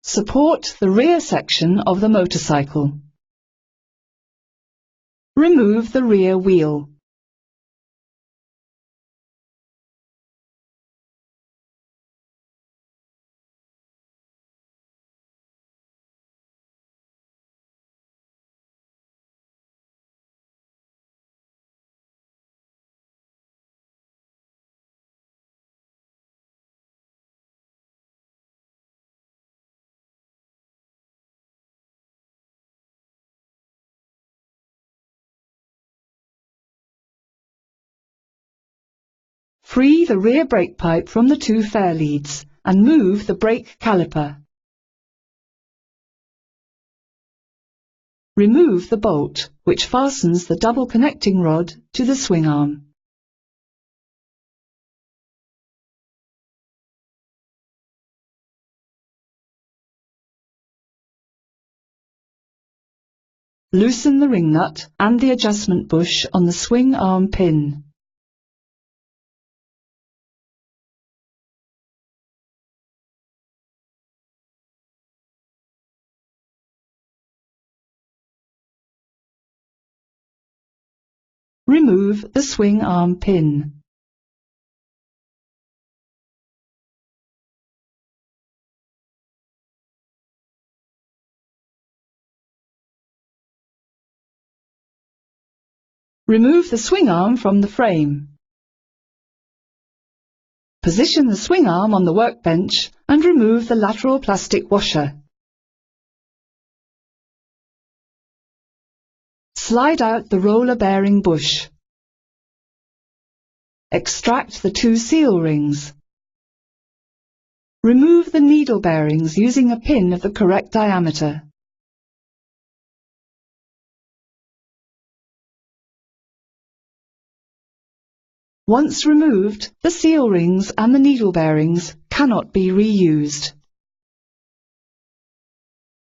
Support the rear section of the motorcycle. Remove the rear wheel. Free the rear brake pipe from the two fair leads and move the brake caliper. Remove the bolt, which fastens the double connecting rod to the swing arm. Loosen the ring nut and the adjustment bush on the swing arm pin. Remove the swing arm pin. Remove the swing arm from the frame. Position the swing arm on the workbench and remove the lateral plastic washer. Slide out the roller bearing bush. Extract the two seal rings. Remove the needle bearings using a pin of the correct diameter. Once removed, the seal rings and the needle bearings cannot be reused.